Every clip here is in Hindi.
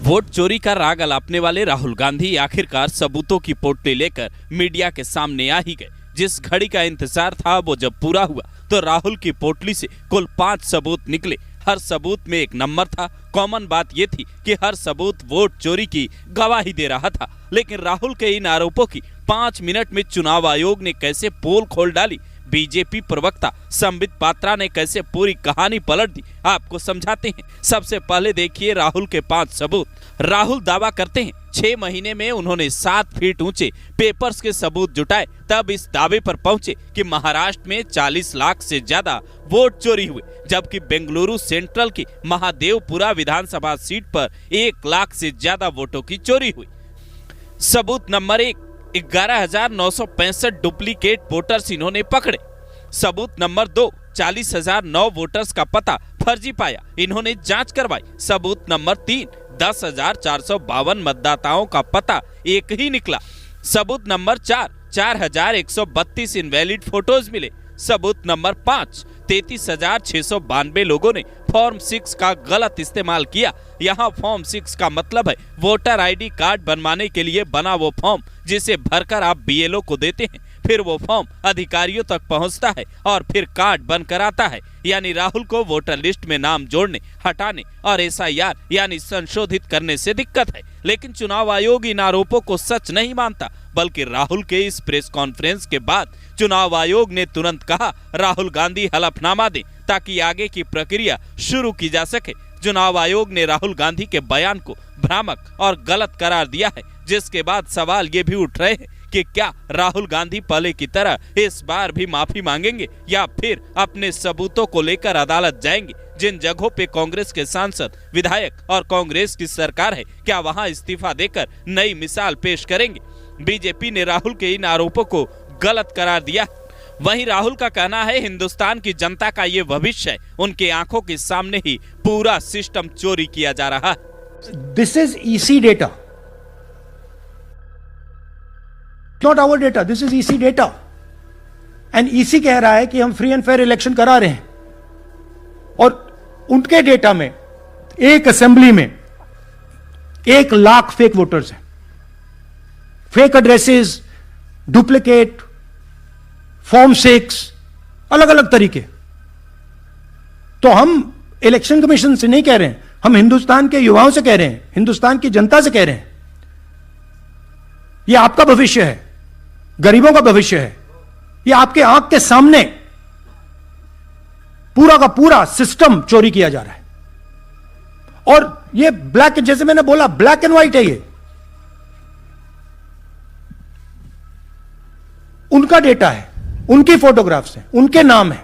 वोट चोरी का राग अलापने वाले राहुल गांधी आखिरकार सबूतों की पोटली लेकर मीडिया के सामने आ ही गए। जिस घड़ी का इंतजार था वो जब पूरा हुआ तो राहुल की पोटली से कुल 5 सबूत निकले। हर सबूत में एक नंबर था। कॉमन बात ये थी कि हर सबूत वोट चोरी की गवाही दे रहा था। लेकिन राहुल के इन आरोपों की 5 मिनट में चुनाव आयोग ने कैसे पोल खोल डाली, बीजेपी प्रवक्ता संबित पात्रा ने कैसे पूरी कहानी पलट दी, आपको समझाते हैं। सबसे पहले देखिए राहुल के 5 सबूत। राहुल दावा करते हैं 6 महीने में उन्होंने 7 फीट ऊंचे पेपर्स के सबूत जुटाए, तब इस दावे पर पहुंचे कि महाराष्ट्र में 40 लाख से ज्यादा वोट चोरी हुए, जबकि बेंगलुरु सेंट्रल की महादेवपुरा विधानसभा सीट पर 1 लाख से ज्यादा वोटों की चोरी हुई। सबूत नंबर 1, 11,965 डुप्लीकेट वोटर्स इन्होंने पकड़े। सबूत नंबर 2, 40,009 वोटर्स का पता फर्जी पाया, इन्होंने जांच करवाई। सबूत नंबर 3, 10,452 मतदाताओं का पता एक ही निकला। सबूत नंबर 4, 4,132 इनवैलिड फोटोज मिले। सबूत नंबर 5, 33,692 लोगों ने फॉर्म 6 का गलत इस्तेमाल किया। यहाँ फॉर्म 6 का मतलब है वोटर आईडी कार्ड बनवाने के लिए बना वो फॉर्म जिसे भरकर आप बीएलओ को देते हैं, फिर वो फॉर्म अधिकारियों तक पहुंचता है और फिर कार्ड बनकर आता है। यानी राहुल को वोटर लिस्ट में नाम जोड़ने, हटाने और एसआईआर यानी संशोधित करने से दिक्कत है। लेकिन चुनाव आयोग इन आरोपों को सच नहीं मानता, बल्कि राहुल के इस प्रेस कॉन्फ्रेंस के बाद चुनाव आयोग ने तुरंत कहा राहुल गांधी हलफनामा दें ताकि आगे की प्रक्रिया शुरू की जा सके। चुनाव आयोग ने राहुल गांधी के बयान को भ्रामक और गलत करार दिया है, जिसके बाद सवाल ये भी उठ रहे हैं कि क्या राहुल गांधी पहले की तरह इस बार भी माफी मांगेंगे या फिर अपने सबूतों को लेकर अदालत जाएंगे। जिन जगहों पे कांग्रेस के सांसद, विधायक और कांग्रेस की सरकार है, क्या वहां इस्तीफा देकर नई मिसाल पेश करेंगे। बीजेपी ने राहुल के इन आरोपों को गलत करार दिया। वहीं राहुल का कहना है हिंदुस्तान की जनता का ये भविष्य है, उनके आंखों के सामने ही पूरा सिस्टम चोरी किया जा रहा है। This is EC data, not our data, this is EC data. And EC कह रहा है कि हम फ्री एंड फेयर इलेक्शन करा रहे हैं, और उनके डेटा में एक असेंबली में 1 लाख फेक वोटर्स हैं, फेक एड्रेसेस, डुप्लीकेट फॉर्म 6, अलग अलग तरीके। तो हम इलेक्शन कमीशन से नहीं कह रहे हैं, हम हिंदुस्तान के युवाओं से कह रहे हैं, हिंदुस्तान की जनता से कह रहे हैं, यह आपका भविष्य है, गरीबों का भविष्य है। यह आपके आंख के सामने पूरा का पूरा सिस्टम चोरी किया जा रहा है। और यह ब्लैक, जैसे मैंने बोला, ब्लैक एंड व्हाइट है। ये उनका डेटा है, उनकी फोटोग्राफ्स हैं, उनके नाम है,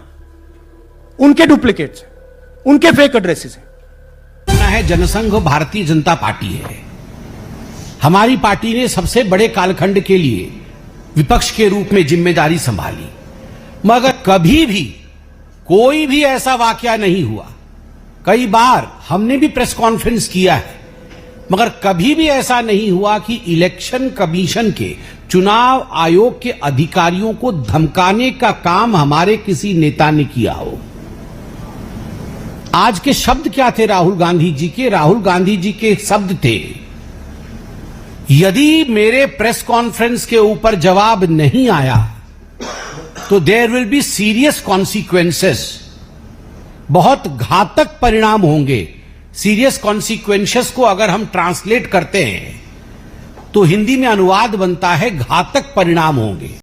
उनके डुप्लीकेट्स हैं, उनके फेक एड्रेसेस हैं। जनसंघ भारतीय जनता पार्टी है। हमारी पार्टी ने सबसे बड़े कालखंड के लिए विपक्ष के रूप में जिम्मेदारी संभाली, मगर कभी भी कोई भी ऐसा वाकया नहीं हुआ। कई बार हमने भी प्रेस कॉन्फ्रेंस किया है, मगर कभी भी ऐसा नहीं हुआ कि इलेक्शन कमीशन के, चुनाव आयोग के अधिकारियों को धमकाने का काम हमारे किसी नेता ने किया हो। आज के शब्द क्या थे राहुल गांधी जी के? राहुल गांधी जी के शब्द थे, यदि मेरे प्रेस कॉन्फ्रेंस के ऊपर जवाब नहीं आया तो there will be serious consequences, बहुत घातक परिणाम होंगे। सीरियस कॉन्सिक्वेंसेस को अगर हम ट्रांसलेट करते हैं तो हिंदी में अनुवाद बनता है घातक परिणाम होंगे।